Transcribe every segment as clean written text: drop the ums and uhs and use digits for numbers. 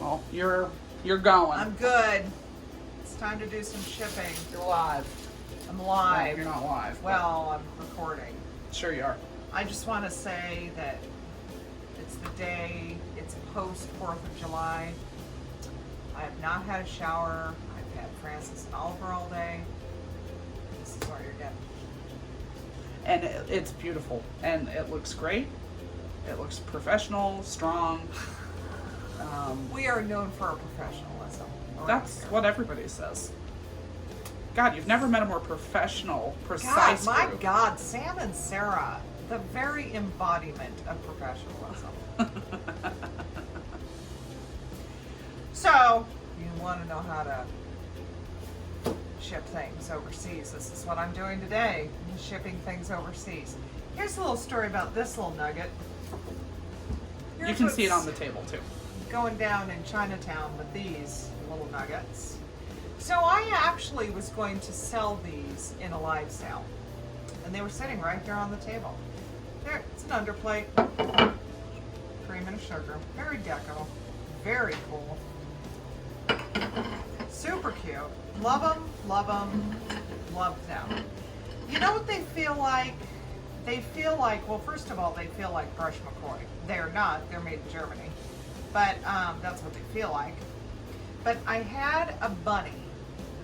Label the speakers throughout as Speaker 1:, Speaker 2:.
Speaker 1: Well, you're going.
Speaker 2: I'm good. It's time to do some shipping.
Speaker 1: You're live.
Speaker 2: I'm live.
Speaker 1: No, you're not live.
Speaker 2: Well, I'm recording.
Speaker 1: Sure you are.
Speaker 2: I just want to say that it's the day, it's post 4th of July. I have not had a shower. I've had Francis and Oliver all day. This is what you're getting.
Speaker 1: And it's beautiful. And it looks great. It looks professional, strong.
Speaker 2: We are known for our professionalism.
Speaker 1: That's what everybody says. God, you've never met a more professional, precise
Speaker 2: God, my
Speaker 1: group.
Speaker 2: God, Sam and Sarah, the very embodiment of professionalism. So, you want to know how to ship things overseas. This is what I'm doing today, shipping things overseas. Here's a little story about this little nugget.
Speaker 1: You can see it on the table too.
Speaker 2: Going down in Chinatown with these little nuggets. So I actually was going to sell these in a live sale. And they were sitting right there on the table. There, it's an underplate. Cream and sugar. Very deco. Very cool. Super cute. Love them, love them, love them. You know what they feel like? They feel like, well, first of all, they feel like Brush McCoy. They're not. They're made in Germany. But that's what they feel like. But I had a bunny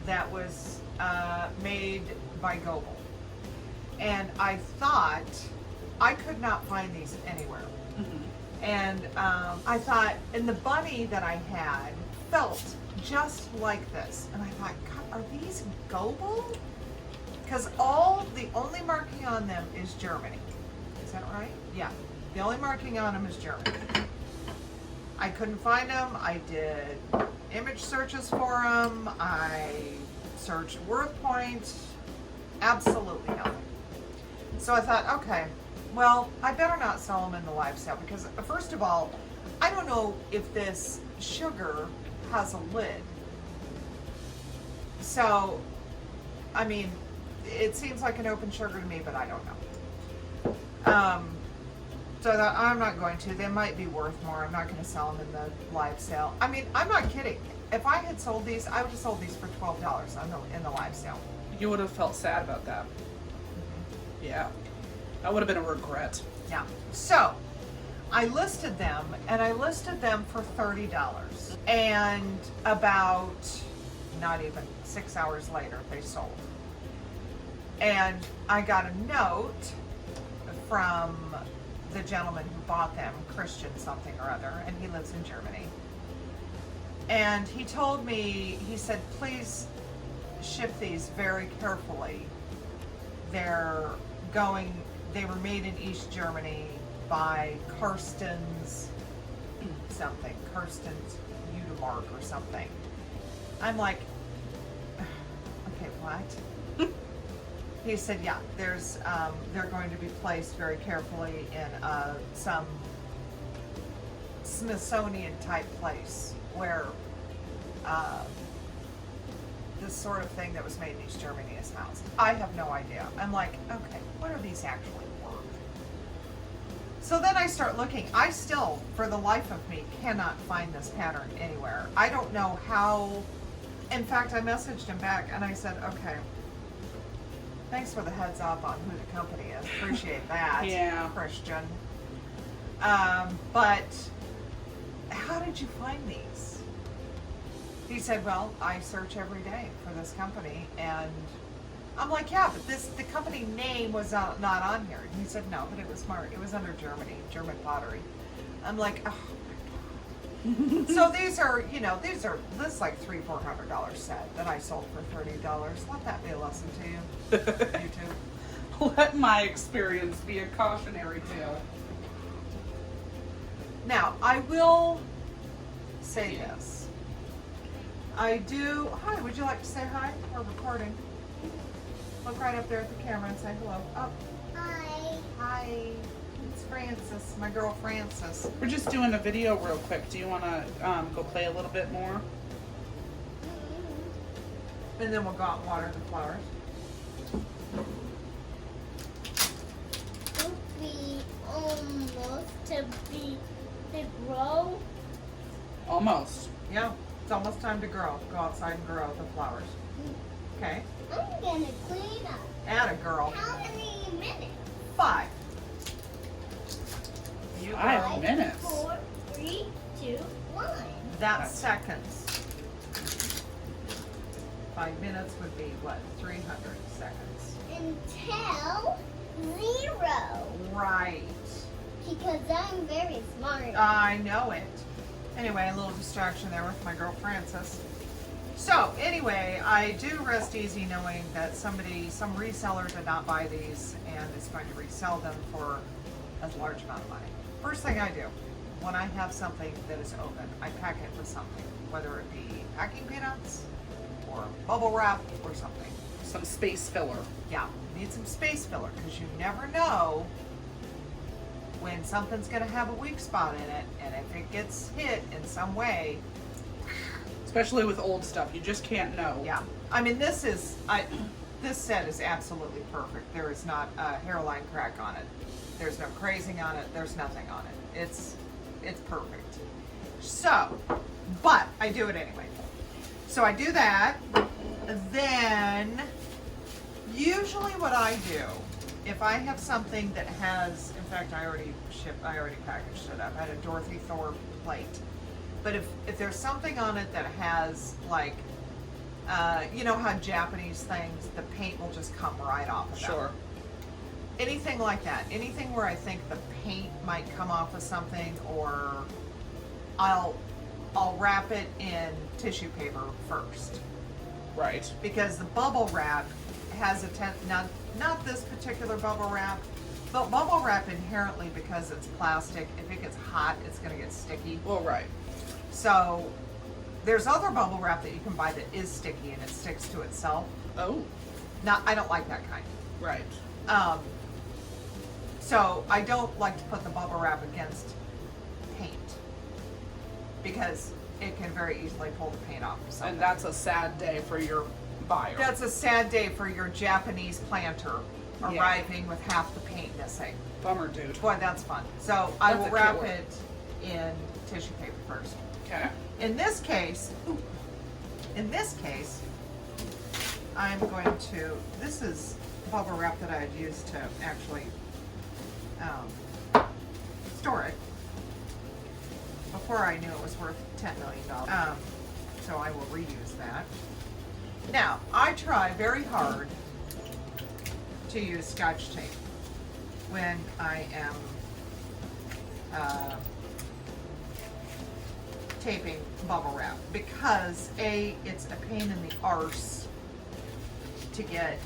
Speaker 2: that was made by Goble. And I thought I could not find these anywhere. Mm-hmm. And I thought, and the bunny that I had felt just like this. And I thought, God, are these Goble? Because the only marking on them is Germany. Is that right? Yeah. The only marking on them is Germany. I couldn't find them. I did image searches for them. I searched WordPoint. Absolutely nothing. So I thought, okay, well, I better not sell them in the live sale because, first of all, I don't know if this sugar has a lid. So, I mean, it seems like an open sugar to me, but I don't know. So that I'm not going to. They might be worth more. I'm not going to sell them in the live sale. I mean, I'm not kidding. If I had sold these, I would have sold these for $12 in the live sale.
Speaker 1: You would have felt sad about that. Mm-hmm. Yeah. That would have been a regret.
Speaker 2: Yeah. So, I listed them, and I listed them for $30. And about, not even 6 hours later, they sold. And I got a note from the gentleman who bought them, Christian something or other, and he lives in Germany. And he told me, he said, please ship these very carefully. They were made in East Germany by Karsten's Udemark or something. I'm like, okay, what? He said, yeah, they're going to be placed very carefully in some Smithsonian type place where this sort of thing that was made in East Germany is housed. I have no idea. I'm like, okay, what are these actually worth? So then I start looking. I still, for the life of me, cannot find this pattern anywhere. I don't know how. In fact, I messaged him back and I said, okay, thanks for the heads up on who the company is. Appreciate that,
Speaker 1: Yeah.
Speaker 2: Christian. But how did you find these? He said, well, I search every day for this company. And I'm like, yeah, but the company name was not on here. And he said, no, but it was marked. It was under Germany, German pottery. I'm like, oh my God. So these are, this is like $300-400 set that I sold for $30. Let that be a lesson to you, YouTube.
Speaker 1: Let my experience be a cautionary tale.
Speaker 2: Now, I will say this. Hi, would you like to say hi? We're recording. Look right up there at the camera and say hello. Oh.
Speaker 3: Hi.
Speaker 2: Hi. It's Francis, my girl Francis.
Speaker 1: We're just doing a video real quick. Do you want to go play a little bit more?
Speaker 2: And then we'll go out and water the flowers.
Speaker 3: Would be almost to grow.
Speaker 1: Almost.
Speaker 2: Yeah, it's almost time to grow. Go outside and grow the flowers. Okay.
Speaker 3: I'm gonna clean up.
Speaker 2: Atta girl.
Speaker 3: How many minutes?
Speaker 2: 5. You go.
Speaker 1: 5 minutes.
Speaker 3: 4, 3, 2, 1.
Speaker 2: That's seconds. 5 minutes would be what? 300 seconds.
Speaker 3: Until 0.
Speaker 2: Right.
Speaker 3: Because I'm very smart.
Speaker 2: I know it. Anyway, a little distraction there with my girl Frances. So anyway, I do rest easy knowing that some reseller did not buy these and is going to resell them for a large amount of money. First thing I do, when I have something that is open, I pack it with something, whether it be packing peanuts or bubble wrap or something.
Speaker 1: Some space filler.
Speaker 2: Yeah, need some space filler because you never know when something's going to have a weak spot in it, and if it gets hit in some way.
Speaker 1: Especially with old stuff, you just can't know.
Speaker 2: Yeah, I mean this set is absolutely perfect. There is not a hairline crack on it. There's no crazing on it. There's nothing on it. It's perfect. So, but I do it anyway. So I do that. Then usually what I do, if I have something that has, in fact, I already packaged it up. I had a Dorothy Thor plate. But if there's something on it that has like, you know how Japanese things, the paint will just come right off of them.
Speaker 1: Sure.
Speaker 2: Anything like that, anything where I think the paint might come off of something, or I'll wrap it in tissue paper first.
Speaker 1: Right.
Speaker 2: Because the bubble wrap has not this particular bubble wrap, but bubble wrap inherently, because it's plastic, if it gets hot, it's going to get sticky.
Speaker 1: Well, right.
Speaker 2: So there's other bubble wrap that you can buy that is sticky and it sticks to itself.
Speaker 1: Oh.
Speaker 2: I don't like that kind.
Speaker 1: Right.
Speaker 2: So I don't like to put the bubble wrap against paint because it can very easily pull the paint off of something.
Speaker 1: And that's a sad day for your buyer.
Speaker 2: That's a sad day for your Japanese planter arriving with half the paint missing.
Speaker 1: Bummer, dude.
Speaker 2: Boy, that's fun. So I
Speaker 1: That's
Speaker 2: will
Speaker 1: a
Speaker 2: wrap
Speaker 1: killer.
Speaker 2: it in tissue paper first.
Speaker 1: Okay.
Speaker 2: In this case, I'm going to, this is bubble wrap that I had used to actually store it before I knew it was worth $10 million. So I will reuse that. Now, I try very hard to use Scotch tape when I am taping bubble wrap, because A, it's a pain in the arse to get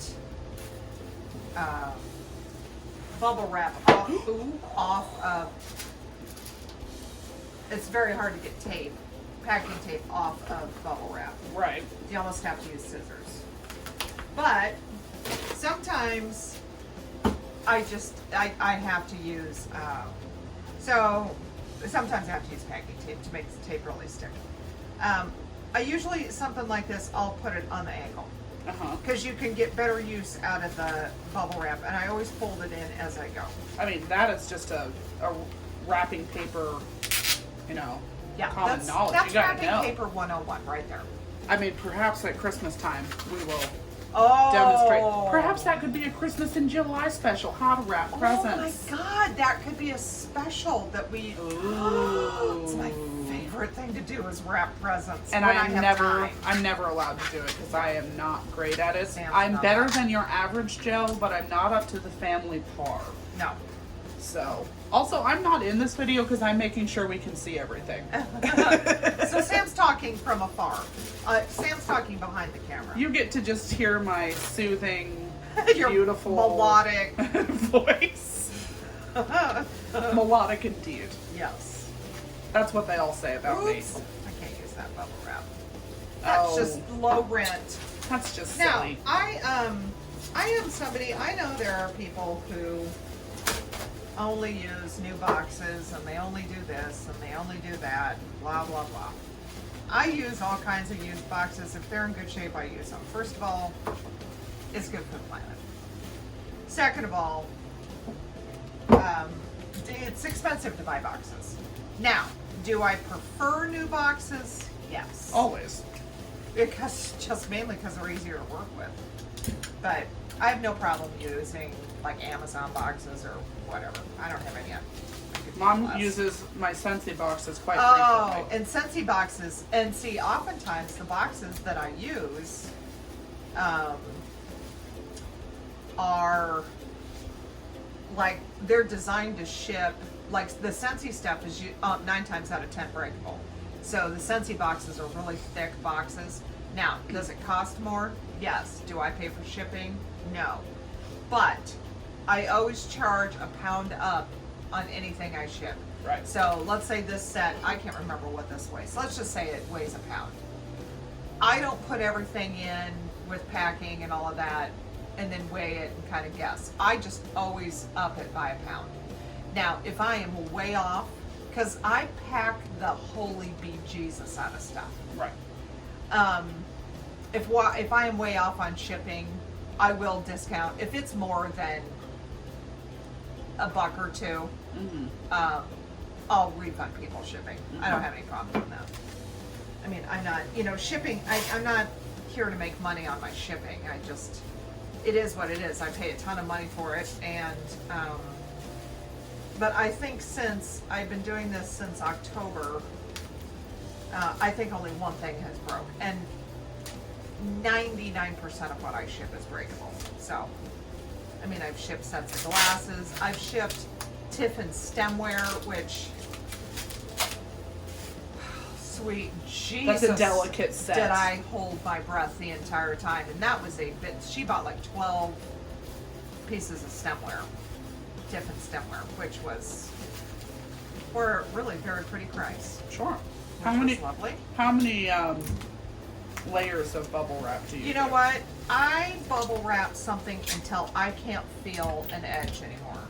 Speaker 2: bubble wrap off of, it's very hard to get tape, packing tape off of bubble wrap.
Speaker 1: Right.
Speaker 2: You almost have to use scissors. But sometimes I have to use, so sometimes I have to use packing tape to make the tape really stick. I usually, something like this, I'll put it on the angle, because you can get better use out of the bubble wrap, and I always fold it in as I go.
Speaker 1: I mean, that is just a wrapping paper, common knowledge.
Speaker 2: That's
Speaker 1: You gotta
Speaker 2: wrapping
Speaker 1: know.
Speaker 2: paper 101 right there.
Speaker 1: I mean, perhaps at Christmas time we will
Speaker 2: Oh.
Speaker 1: demonstrate. Perhaps that could be a Christmas in July special, how to wrap presents.
Speaker 2: Oh my God, that could be a special that we.
Speaker 1: Ooh.
Speaker 2: It's my favorite thing to do is wrap presents.
Speaker 1: And
Speaker 2: when
Speaker 1: I'm
Speaker 2: have time.
Speaker 1: never allowed to do it because I am not great at it.
Speaker 2: Sam's
Speaker 1: I'm
Speaker 2: not
Speaker 1: better
Speaker 2: allowed.
Speaker 1: than your average Joe, but I'm not up to the family par.
Speaker 2: No.
Speaker 1: So, also, I'm not in this video because I'm making sure we can see everything.
Speaker 2: So Sam's talking from afar. Sam's talking behind the camera.
Speaker 1: You get to just hear my soothing,
Speaker 2: Your
Speaker 1: beautiful
Speaker 2: melodic.
Speaker 1: voice. Melodic indeed.
Speaker 2: Yes.
Speaker 1: That's what they all say about me.
Speaker 2: Oops. I can't use that bubble wrap. That's just low rent.
Speaker 1: That's just
Speaker 2: Now,
Speaker 1: silly.
Speaker 2: I am somebody, I know there are people who only use new boxes, and they only do this, and they only do that, and blah, blah, blah. I use all kinds of used boxes. If they're in good shape, I use them. First of all, it's good for the planet. Second of all, it's expensive to buy boxes. Now, Do I prefer new boxes? Yes.
Speaker 1: Always.
Speaker 2: Because just mainly because they're easier to work with. But I have no problem using like Amazon boxes or whatever. I don't have any yet. I could care
Speaker 1: Mom
Speaker 2: less.
Speaker 1: uses my Scentsy boxes quite
Speaker 2: Oh,
Speaker 1: frequently.
Speaker 2: and Scentsy boxes. And see, oftentimes the boxes that I use are like, they're designed to ship, like the Scentsy stuff is 9 times out of 10 breakable. So the Scentsy boxes are really thick boxes. Now, does it cost more? Yes. Do I pay for shipping? No. But I always charge a pound up on anything I ship.
Speaker 1: Right.
Speaker 2: So let's say this set, I can't remember what this weighs. So let's just say it weighs a pound. I don't put everything in with packing and all of that and then weigh it and kind of guess. I just always up it by a pound. Now, if I am way off, because I pack the holy bejesus out of stuff.
Speaker 1: Right.
Speaker 2: If I am way off on shipping, I will discount. If it's more than $1 or $2, I'll refund people shipping. I don't have any problem with that. I mean, I'm not, shipping, I'm not here to make money on my shipping. It is what it is. I pay a ton of money for it, and but I think since I've been doing this since October, I think only one thing has broke, and 99% of what I ship is breakable. So, I mean, I've shipped sets of glasses. I've shipped Tiffin stemware, which, sweet Jesus,
Speaker 1: That's a delicate set.
Speaker 2: did I hold my breath the entire time. And that was a bit, she bought like 12 pieces of stemware, Tiffin stemware, which was for a really very pretty price.
Speaker 1: Sure.
Speaker 2: Which was lovely.
Speaker 1: How many layers of bubble wrap do you
Speaker 2: You know
Speaker 1: do?
Speaker 2: what? I bubble wrap something until I can't feel an edge anymore.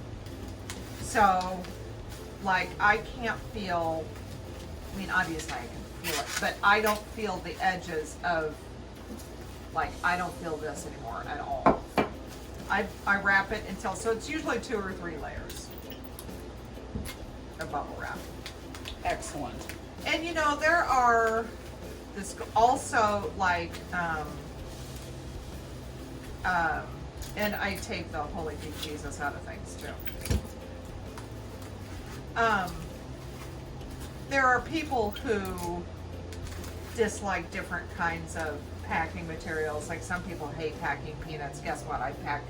Speaker 2: So, like, I can't feel, I mean, obviously I can feel it, but I don't feel the edges of, like, I don't feel this anymore at all. I wrap it until, so it's usually 2 or 3 layers of bubble wrap.
Speaker 1: Excellent.
Speaker 2: And there are this also like and I take the holy Jesus out of things too. There are people who dislike different kinds of packing materials. Like some people hate packing peanuts. Guess what? I pack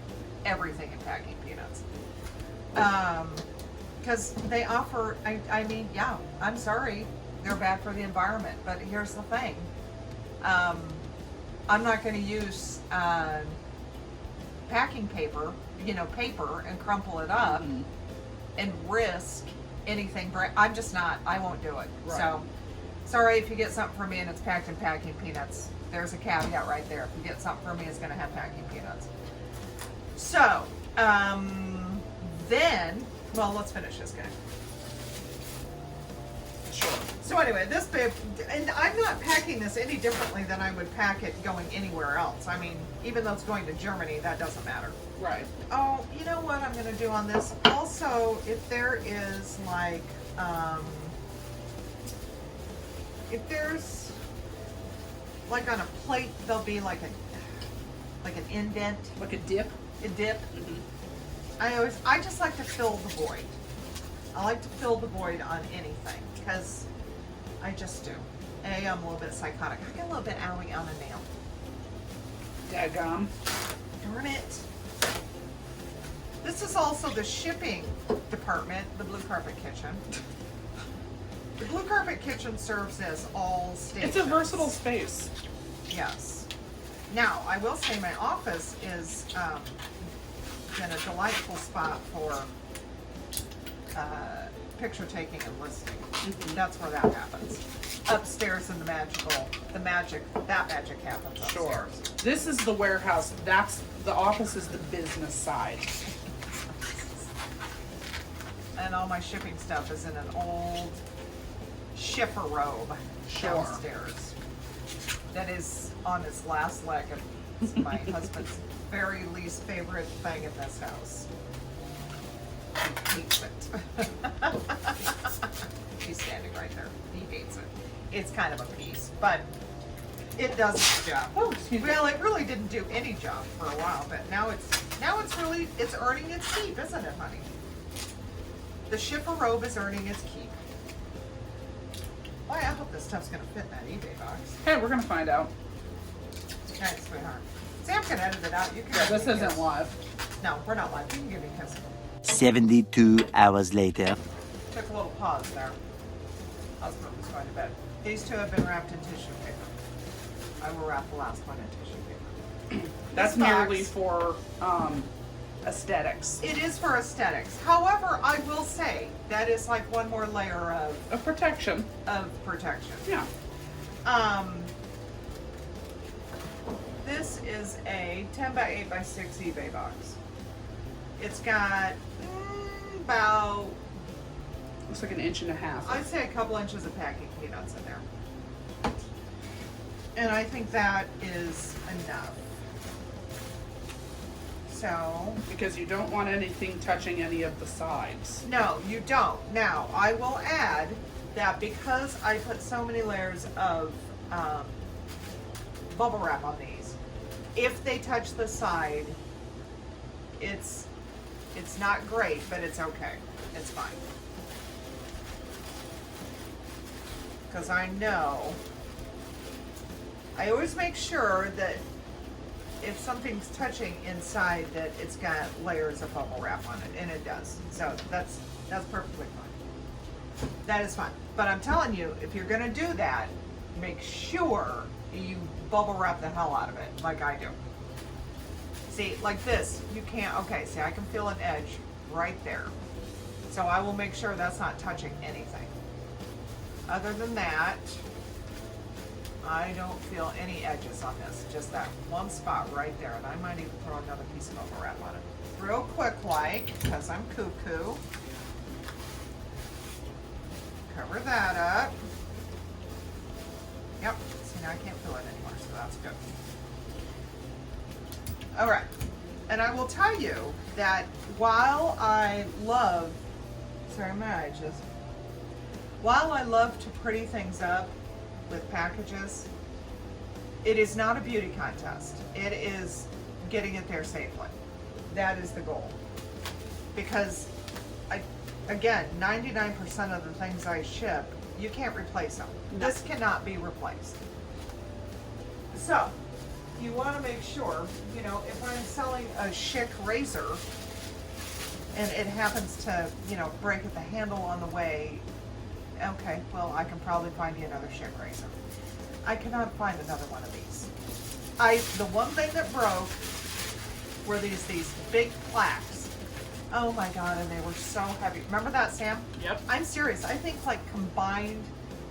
Speaker 2: everything in packing peanuts. Because they offer, I mean, yeah, I'm sorry, they're bad for the environment, but here's the thing. I'm not going to use packing paper, paper, and crumple it up and risk anything. I'm just not. I won't do it.
Speaker 1: Right.
Speaker 2: So, sorry if you get something from me and it's packed in packing peanuts. There's a caveat right there. If you get something from me, it's going to have packing peanuts. So, then, well, let's finish this guy.
Speaker 1: Sure.
Speaker 2: So anyway, this bib, and I'm not packing this any differently than I would pack it going anywhere else. I mean, even though it's going to Germany, that doesn't matter.
Speaker 1: Right.
Speaker 2: Oh, you know what I'm going to do on this? Also, if there is like, if there's like on a plate, there'll be like an indent,
Speaker 1: Like a dip.
Speaker 2: a dip. I just like to fill the void. I like to fill the void on anything because I just do. I'm a little bit psychotic. I get a little bit owie on a nail.
Speaker 1: Daggum.
Speaker 2: Darn it. This is also the shipping department, the Blue Carpet Kitchen. The Blue Carpet Kitchen serves as all stations.
Speaker 1: It's a versatile space.
Speaker 2: Yes. Now, I will say my office is been a delightful spot for picture taking and listing. That's where that happens. Upstairs in that magic happens upstairs.
Speaker 1: Sure. This is the warehouse. The office is the business side.
Speaker 2: And all my shipping stuff is in an old shipper robe
Speaker 1: Sure.
Speaker 2: downstairs. That is on its last leg. It's my husband's very least favorite thing in this house. He hates it. she's standing right there. He hates it. It's kind of a piece, but it does its job.
Speaker 1: Oh, excuse me.
Speaker 2: Well, it really didn't do any job for a while, but now it's earning its keep, isn't it, honey? The shipper robe is earning its keep. Boy, I hope this stuff's gonna fit in that eBay box.
Speaker 1: Hey, we're gonna find out.
Speaker 2: Okay, sweetheart. Sam can edit it out. You can.
Speaker 1: Yeah,
Speaker 2: give
Speaker 1: this
Speaker 2: me a
Speaker 1: isn't
Speaker 2: kiss.
Speaker 1: live.
Speaker 2: No, we're not live. You can give me a kiss.
Speaker 4: 72 hours later.
Speaker 2: Took a little pause there. Husband was going to bed. These two have been wrapped in tissue paper. I will wrap the last one in tissue paper.
Speaker 1: That's
Speaker 2: This box-
Speaker 1: merely for aesthetics.
Speaker 2: It is for aesthetics. However, I will say that is like one more layer
Speaker 1: Of protection.
Speaker 2: of protection.
Speaker 1: Yeah.
Speaker 2: This is a 10 by 8 by 6 eBay box. It's got about,
Speaker 1: Looks like an inch and a half.
Speaker 2: I'd say a couple inches of packing peanuts in there. And I think that is enough. So,
Speaker 1: Because you don't want anything touching any of the sides.
Speaker 2: no, you don't. Now, I will add that because I put so many layers of bubble wrap on these, if they touch the side, it's not great, but it's okay. It's fine. Because I know, I always make sure that if something's touching inside that it's got layers of bubble wrap on it, and it does. So that's perfectly fine. That is fine. But I'm telling you, if you're gonna do that, make sure you bubble wrap the hell out of it, like I do. See, like this, you can't, okay, see, I can feel an edge right there. So I will make sure that's not touching anything. Other than that, I don't feel any edges on this, just that one spot right there, and I might even throw another piece of bubble wrap on it. Real quick like, because I'm cuckoo. Cover that up. Yep, see now I can't feel it anymore, so that's good. All right, and I will tell you that while I love, while I love to pretty things up with packages, it is not a beauty contest. It is getting it there safely. That is the goal. Because, again, 99% of the things I ship, you can't replace them. This cannot be replaced. So, you want to make sure, you know, if I'm selling a chic razor and it happens to, you know, break at the handle on the way, okay, well, I can probably find you another chic razor. I cannot find another one of these. The one thing that broke were these big plaques. Oh my God, and they were so heavy. Remember that, Sam?
Speaker 1: Yep.
Speaker 2: I'm serious. I think like combined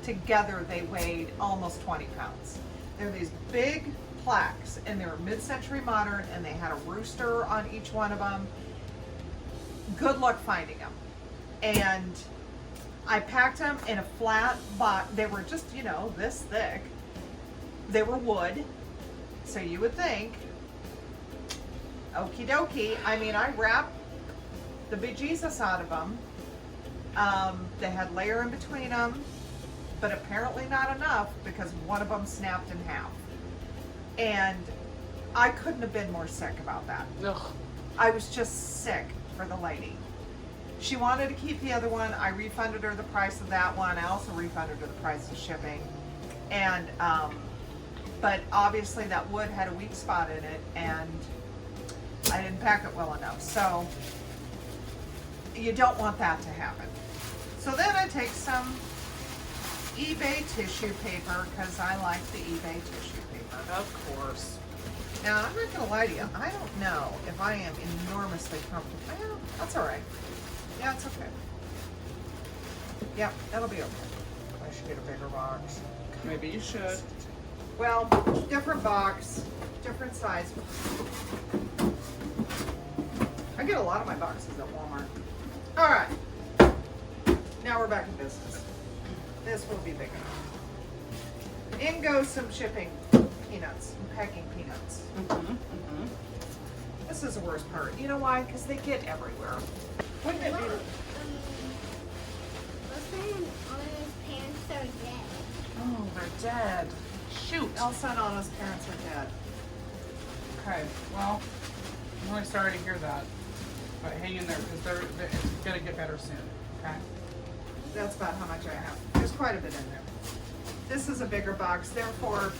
Speaker 2: together they weighed almost 20 pounds. They're these big plaques, and they were mid-century modern, and they had a rooster on each one of them. Good luck finding them. And I packed them in a flat box. They were just, you know, this thick. They were wood, so you would think, okie dokie. I mean, I wrapped the bejesus out of them. They had layer in between them, but apparently not enough because one of them snapped in half. And I couldn't have been more sick about that.
Speaker 1: Ugh.
Speaker 2: I was just sick for the lady. She wanted to keep the other one. I refunded her the price of that one. I also refunded her the price of shipping. And, but obviously that wood had a weak spot in it, and I didn't pack it well enough. So you don't want that to happen. So then I take some eBay tissue paper, because I like the eBay tissue paper.
Speaker 1: Of course.
Speaker 2: Now, I'm not going to lie to you. I don't know if I am enormously comfortable. Well, that's all right. Yeah, it's okay. Yeah, that'll be okay. I should get a bigger box.
Speaker 1: Maybe you should.
Speaker 2: Well, different box, different size. I get a lot of my boxes at Walmart. All right. Now we're back in business. This will be big enough. In goes some shipping peanuts, some packing peanuts. This is the worst part. You know why? Because they get everywhere. Wouldn't it be?
Speaker 3: Last time I are dead.
Speaker 1: Oh, they're dead. Shoot.
Speaker 2: Elsa and Anna's parents are dead.
Speaker 1: Okay, well, I'm really sorry to hear that. But hang in there because it's going to get better soon. Okay?
Speaker 2: That's about how much I have. There's quite a bit in there. This is a bigger box, therefore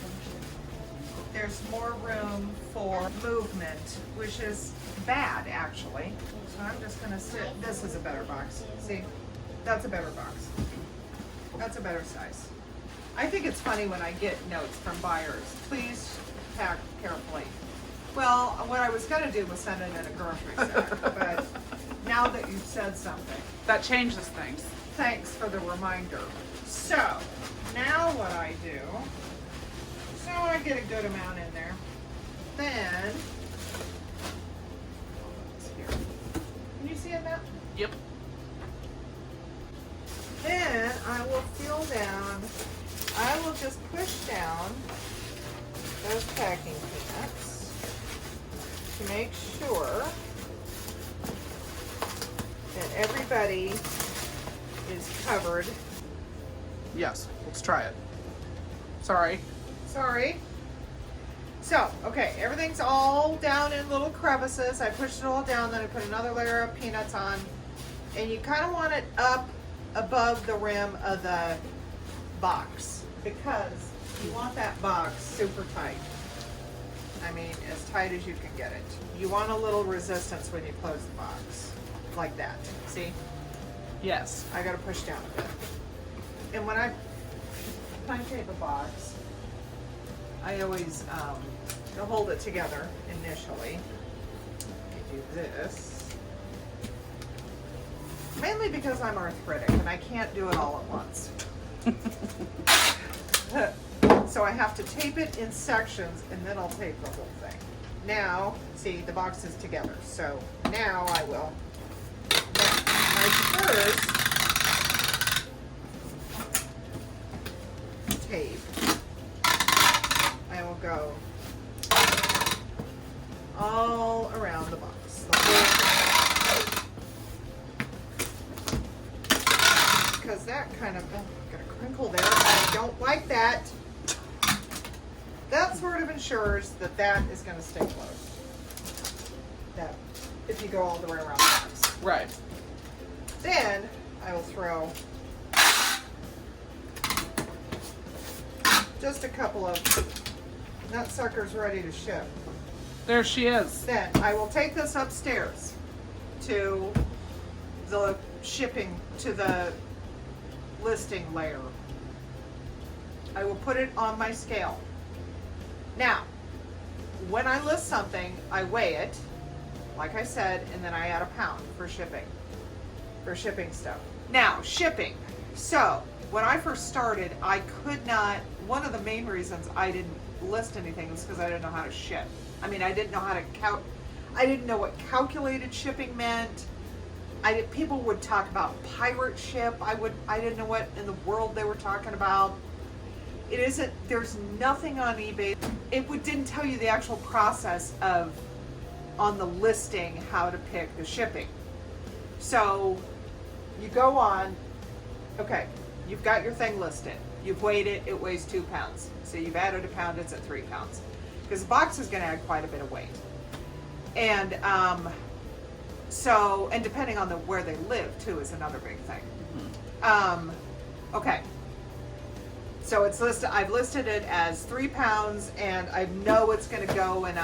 Speaker 2: there's more room for movement, which is bad actually. So I'm just gonna sit, this is a better box. See, that's a better box. That's a better size. I think it's funny when I get notes from buyers, please pack carefully. Well, what I was gonna do was send it in a grocery sack, but now that you've said something,
Speaker 1: That changes things.
Speaker 2: thanks for the reminder. So, now what I do, so I get a good amount in there. Then, it's here. Can you see it now?
Speaker 1: Yep.
Speaker 2: Then I will fill down, I will just push down those packing peanuts to make sure that everybody is covered.
Speaker 1: Yes, let's try it. Sorry.
Speaker 2: Sorry. So, okay, everything's all down in little crevices. I pushed it all down, then I put another layer of peanuts on. And you kind of want it up above the rim of the box because you want that box super tight. I mean, as tight as you can get it. You want a little resistance when you close the box. Like that. See?
Speaker 1: Yes.
Speaker 2: I gotta push down a bit. And when I tape a box, I always hold it together initially. I do this. Mainly because I'm arthritic and I can't do it all at once. So I have to tape it in sections and then I'll tape the whole thing. Now, see, the box is together. So now I will. Now, first, tape. I will go all around the box. The whole thing. Because that kind of, oh, got a crinkle there. I don't like that. That sort of ensures that that is going to stay closed. That, if you go all the way around the box.
Speaker 1: Right.
Speaker 2: Then I will throw just a couple of nutsuckers ready to ship.
Speaker 1: There she is.
Speaker 2: Then I will take this upstairs to the shipping, to the listing layer. I will put it on my scale. Now, when I list something, I weigh it, like I said, and then I add a pound for shipping stuff. Now, shipping. So, when I first started, I could not, one of the main reasons I didn't list anything was because I didn't know how to ship. I mean, I didn't know how to I didn't know what calculated shipping meant. People would talk about pirate ship. I didn't know what in the world they were talking about. There's nothing on eBay. Didn't tell you the actual process of, on the listing, how to pick the shipping. So, you go on, okay, you've got your thing listed. You've weighed it, it weighs 2 pounds. So you've added a pound, it's at 3 pounds. Because the box is gonna add quite a bit of weight. And, and depending on where they live too is another big thing. Okay. So it's listed, I've listed it as 3 pounds and I know it's gonna go in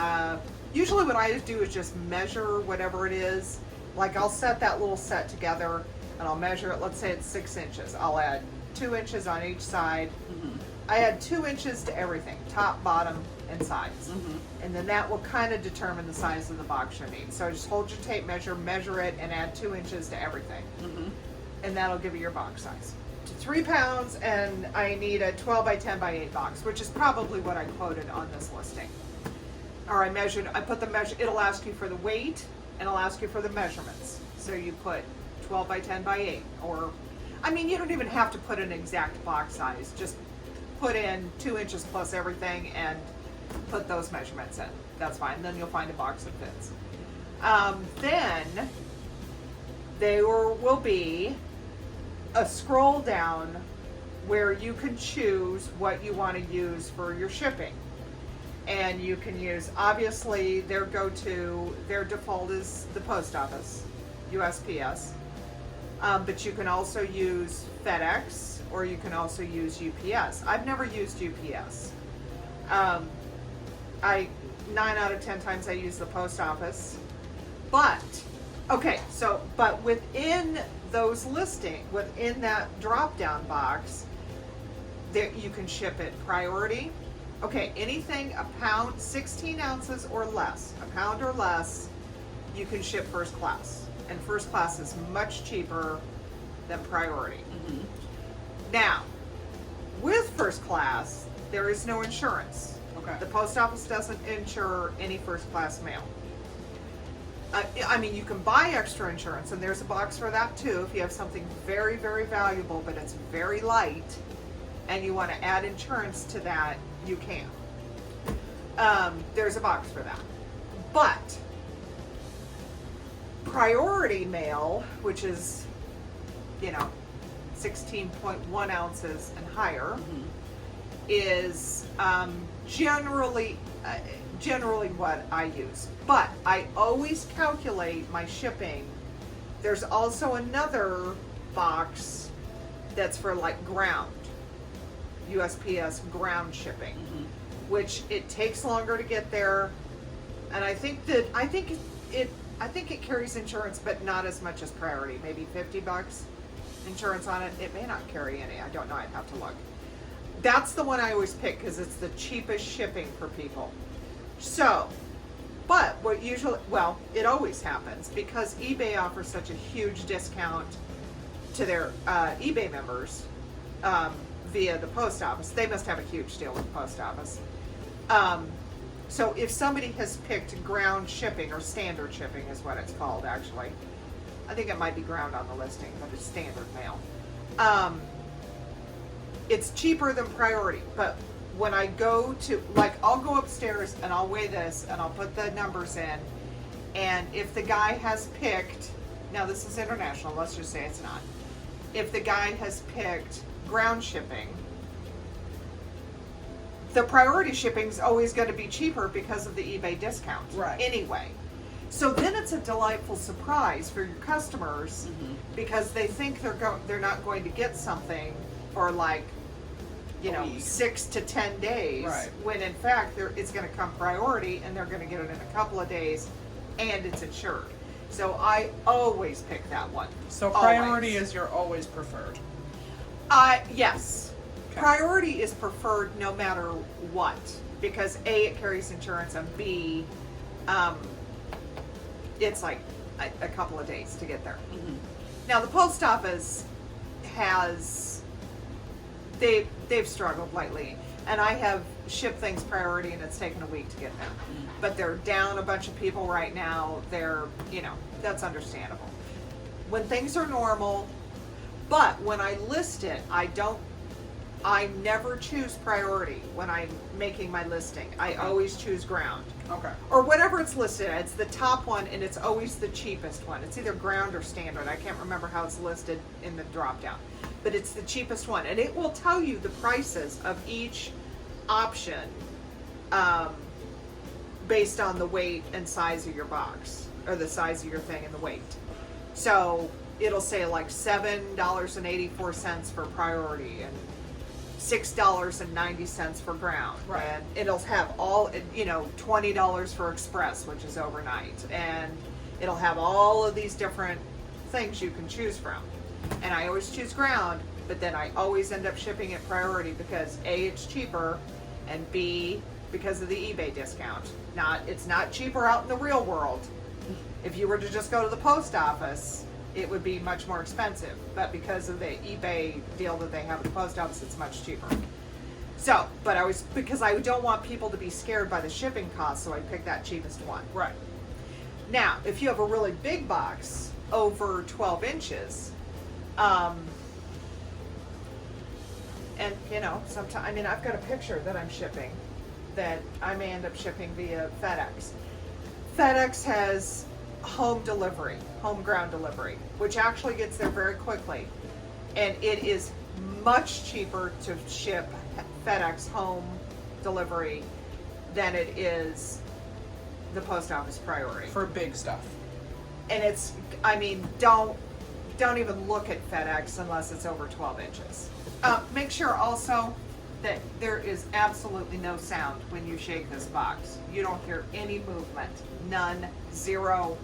Speaker 2: usually what I do is just measure whatever it is. Like I'll set that little set together and I'll measure it, let's say it's 6 inches. I'll add 2 inches on each side. I add 2 inches to everything, top, bottom, and sides. And then that will kind of determine the size of the box you need. So just hold your tape measure, measure it, and add 2 inches to everything. And that'll give you your box size. To 3 pounds, and I need a 12 by 10 by 8 box, which is probably what I quoted on this listing. Or I put the measure, it'll ask you for the weight, and it'll ask you for the measurements. So you put 12 by 10 by 8, or, I mean, you don't even have to put an exact box size, just put in 2 inches plus everything and put those measurements in. That's fine, then you'll find a box that fits. Then there will be a scroll down where you can choose what you want to use for your shipping. And you can use, obviously, their default is the post office, USPS. But you can also use FedEx, or you can also use UPS. I've never used UPS. 9 out of 10 times I use the post office. But, okay, but within those listings, within that drop-down box, there you can ship it priority. Okay, anything a pound, 16 ounces or less, a pound or less, you can ship first class. And first class is much cheaper than priority.
Speaker 1: Mm-hmm.
Speaker 2: Now, with first class, there is no insurance.
Speaker 1: Okay.
Speaker 2: The post office doesn't insure any first class mail. I mean, you can buy extra insurance, and there's a box for that too. If you have something very, very valuable, but it's very light, and you want to add insurance to that, you can. There's a box for that. But priority mail, which is, 16.1 ounces and higher,
Speaker 1: Mm-hmm.
Speaker 2: is generally what I use. But I always calculate my shipping. There's also another box that's for like ground, USPS ground shipping,
Speaker 1: Mm-hmm.
Speaker 2: which it takes longer to get there. And I think it carries insurance, but not as much as priority. Maybe $50 insurance on it. It may not carry any. I don't know. I'd have to look. That's the one I always pick because it's the cheapest shipping for people. So, but it always happens because eBay offers such a huge discount to their eBay members via the post office. They must have a huge deal with the post office. So if somebody has picked ground shipping, or standard shipping is what it's called actually. I think it might be ground on the listing, but it's standard mail. It's cheaper than priority, but when I go to, I'll go upstairs and I'll weigh this and I'll put the numbers in, and if the guy has picked, now this is international, let's just say it's not. If the guy has picked ground shipping, the priority shipping is always going to be cheaper because of the eBay discount.
Speaker 1: Right.
Speaker 2: Anyway. So then it's a delightful surprise for your customers,
Speaker 1: Mm-hmm.
Speaker 2: because they think they're not going to get something for
Speaker 1: A week.
Speaker 2: 6 to 10 days,
Speaker 1: Right.
Speaker 2: when in fact it's going to come priority and they're going to get it in a couple of days, and it's insured. So I always pick that one.
Speaker 1: So priority
Speaker 2: Always.
Speaker 1: is your always preferred.
Speaker 2: Yes.
Speaker 1: Okay.
Speaker 2: Priority is preferred no matter what, because A, it carries insurance, and B, it's like a couple of days to get there.
Speaker 1: Mm-hmm.
Speaker 2: Now the post office they've struggled lately, and I have shipped things priority and it's taken a week to get them.
Speaker 1: Mm-hmm.
Speaker 2: But they're down a bunch of people right now. They're, that's understandable. When things are normal, but when I list it, I never choose priority when I'm making my listing. I always choose ground.
Speaker 1: Okay.
Speaker 2: Or whatever it's listed at. It's the top one, and it's always the cheapest one. It's either ground or standard. I can't remember how it's listed in the drop down. But it's the cheapest one. And it will tell you the prices of each option based on the weight and size of your box, or the size of your thing and the weight. So it'll say like $7.84 for priority, and $6.90 for ground.
Speaker 1: Right.
Speaker 2: And it'll have all, $20 for express, which is overnight. And it'll have all of these different things you can choose from. And I always choose ground, but then I always end up shipping it priority because A, it's cheaper, and B, because of the eBay discount. It's not cheaper out in the real world. If you were to just go to the post office, it would be much more expensive, but because of the eBay deal that they have at the post office, it's much cheaper. So, because I don't want people to be scared by the shipping costs, so I picked that cheapest one.
Speaker 1: Right.
Speaker 2: Now, if you have a really big box, over 12 inches, and sometimes, I've got a picture that I'm shipping that I may end up shipping via FedEx. FedEx has home ground delivery, which actually gets there very quickly. And it is much cheaper to ship FedEx home delivery than it is the post office priority.
Speaker 1: For big stuff.
Speaker 2: And it's, I mean, don't even look at FedEx unless it's over 12 inches. Make sure also that there is absolutely no sound when you shake this box. You don't hear any movement. None, zero,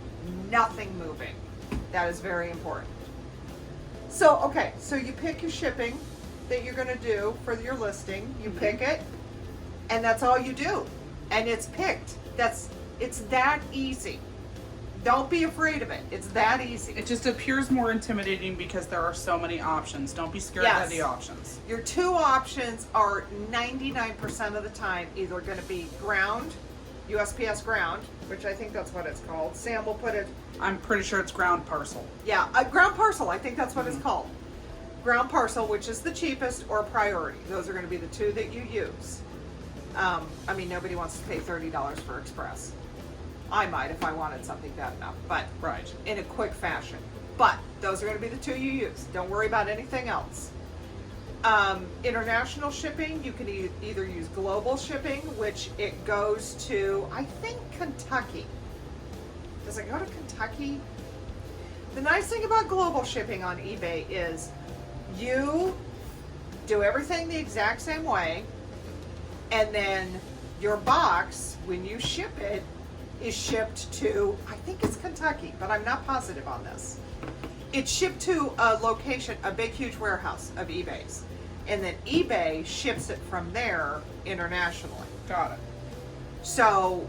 Speaker 2: nothing moving. That is very important. So, okay, so you pick your shipping that you're gonna do for your listing. You pick it, and that's all you do. And it's picked. It's that easy. Don't be afraid of it. It's that easy.
Speaker 1: It just appears more intimidating because there are so many options. Don't be scared of the options.
Speaker 2: Your two options are 99% of the time either going to be ground, USPS ground, which I think that's what it's called. Sam will put it.
Speaker 1: I'm pretty sure it's ground parcel.
Speaker 2: Yeah, ground parcel. I think that's what it's called. Ground parcel, which is the cheapest, or priority. Those are going to be the two that you use. I mean, nobody wants to pay $30 for express. I might if I wanted something bad enough, but
Speaker 1: Right.
Speaker 2: in a quick fashion. But those are going to be the two you use. Don't worry about anything else. International shipping, you can either use global shipping, which it goes to, I think, Kentucky. Does it go to Kentucky? The nice thing about global shipping on eBay is you do everything the exact same way, and then your box, when you ship it, is shipped to, I think it's Kentucky, but I'm not positive on this. It's shipped to a location, a big, huge warehouse of eBay's. And then eBay ships it from there internationally.
Speaker 1: Got it.
Speaker 2: So,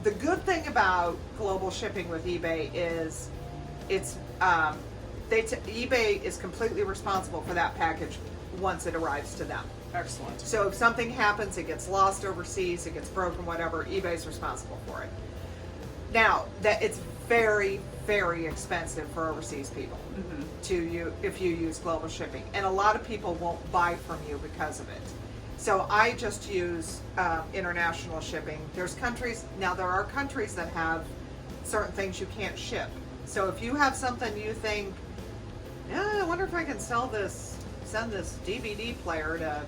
Speaker 2: the good thing about global shipping with eBay is it's, eBay is completely responsible for that package once it arrives to them.
Speaker 1: Excellent.
Speaker 2: So if something happens, it gets lost overseas, it gets broken, whatever, eBay's responsible for it. Now, that it's very, very expensive for overseas people if you use global shipping. And a lot of people won't buy from you because of it. So I just use international shipping. There are countries that have certain things you can't ship. So if you have something you think, I wonder if I can send this DVD player to,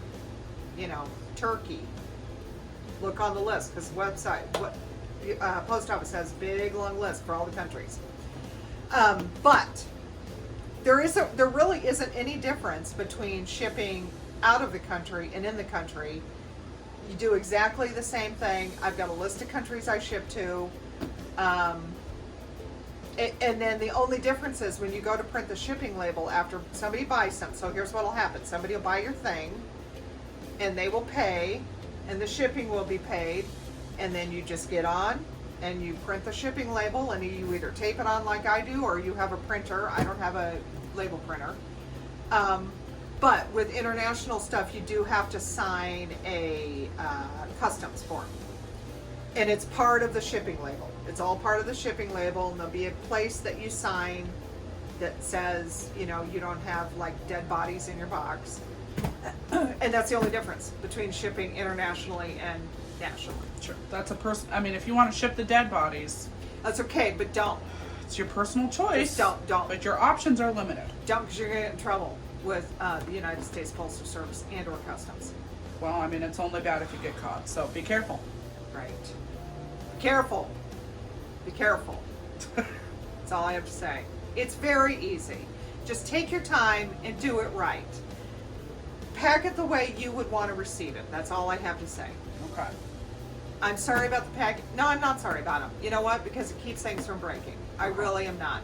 Speaker 2: Turkey. Look on the list, because post office has a big long list for all the countries. But there really isn't any difference between shipping out of the country and in the country. You do exactly the same thing. I've got a list of countries I ship to. And then the only difference is when you go to print the shipping label after somebody buys something. So here's what will happen. Somebody will buy your thing, and they will pay, and the shipping will be paid, and then you just get on and you print the shipping label, and you either tape it on like I do, or you have a printer. I don't have a label printer. But with international stuff, you do have to sign a customs form. And it's part of the shipping label. It's all part of the shipping label, and there'll be a place that you sign that says, you don't have like dead bodies in your box. And that's the only difference between shipping internationally and nationally.
Speaker 1: Sure. That's if you want to ship the dead bodies,
Speaker 2: That's okay, but don't.
Speaker 1: it's your personal choice.
Speaker 2: Just don't.
Speaker 1: But your options are limited.
Speaker 2: Don't, because you're going to get in trouble with the United States Postal Service and or Customs.
Speaker 1: Well, it's only bad if you get caught, so be careful.
Speaker 2: Right. Be careful. Be careful. That's all I have to say. It's very easy. Just take your time and do it right. Pack it the way you would want to receive it. That's all I have to say.
Speaker 1: Okay.
Speaker 2: I'm sorry about the pack. No, I'm not sorry about them. You know what? Because it keeps things from breaking. I really am not.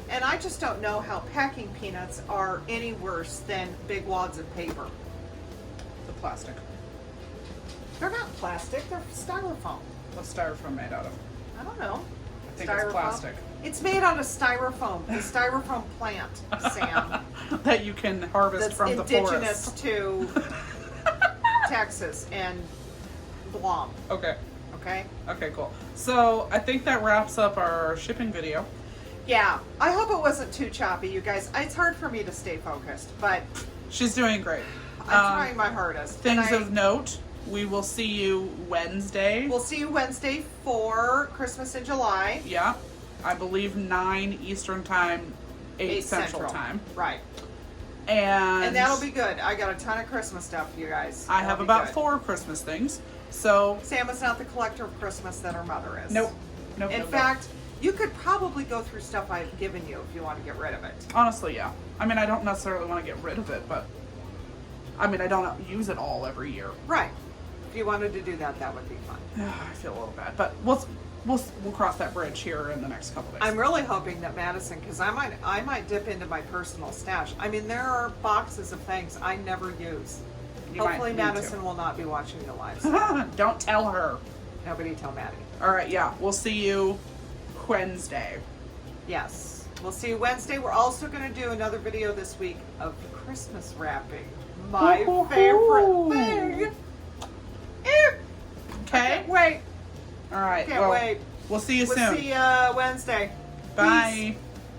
Speaker 2: And I just don't know how packing peanuts are any worse than big wads of paper.
Speaker 1: The plastic.
Speaker 2: They're not plastic. They're styrofoam.
Speaker 1: What's styrofoam made out of?
Speaker 2: I don't know.
Speaker 1: I think it's plastic.
Speaker 2: It's made out of styrofoam. The styrofoam plant, Sam.
Speaker 1: That you can harvest
Speaker 2: That's
Speaker 1: from the
Speaker 2: indigenous
Speaker 1: forest.
Speaker 2: to Texas and Guam.
Speaker 1: Okay.
Speaker 2: Okay?
Speaker 1: Okay, cool. So I think that wraps up our shipping video.
Speaker 2: Yeah. I hope it wasn't too choppy, you guys. It's hard for me to stay focused, but
Speaker 1: She's doing great.
Speaker 2: I'm trying my hardest.
Speaker 1: Things of note, we will see you Wednesday.
Speaker 2: We'll see you Wednesday for Christmas in July.
Speaker 1: Yeah. I believe 9 Eastern time, 8 Central Time.
Speaker 2: Right.
Speaker 1: And
Speaker 2: that'll be good. I got a ton of Christmas stuff for you guys.
Speaker 1: I
Speaker 2: That'll
Speaker 1: have
Speaker 2: be
Speaker 1: about
Speaker 2: good.
Speaker 1: 4 Christmas things. So
Speaker 2: Sam is not the collector of Christmas that her mother is.
Speaker 1: nope.
Speaker 2: In fact, you could probably go through stuff I've given you if you want to get rid of it.
Speaker 1: Honestly, yeah. I mean, I don't necessarily want to get rid of it, but I mean, I don't use it all every year.
Speaker 2: Right. If you wanted to do that, that would be fun.
Speaker 1: I feel a little bad, but we'll cross that bridge here in the next couple days.
Speaker 2: I'm really hoping that Madison, because I might dip into my personal stash. I mean, there are boxes of things I never use.
Speaker 1: You might
Speaker 2: Hopefully
Speaker 1: need to.
Speaker 2: Madison will not be watching the live.
Speaker 1: Don't tell her.
Speaker 2: Nobody tell Maddie.
Speaker 1: All right, yeah. We'll see you Wednesday.
Speaker 2: Yes. We'll see you Wednesday. We're also going to do another video this week of Christmas wrapping. My favorite thing.
Speaker 1: Okay.
Speaker 2: Wait.
Speaker 1: All right.
Speaker 2: Can't
Speaker 1: well,
Speaker 2: wait.
Speaker 1: We'll see you
Speaker 2: We'll
Speaker 1: soon.
Speaker 2: see you Wednesday.
Speaker 1: Bye.
Speaker 2: Peace.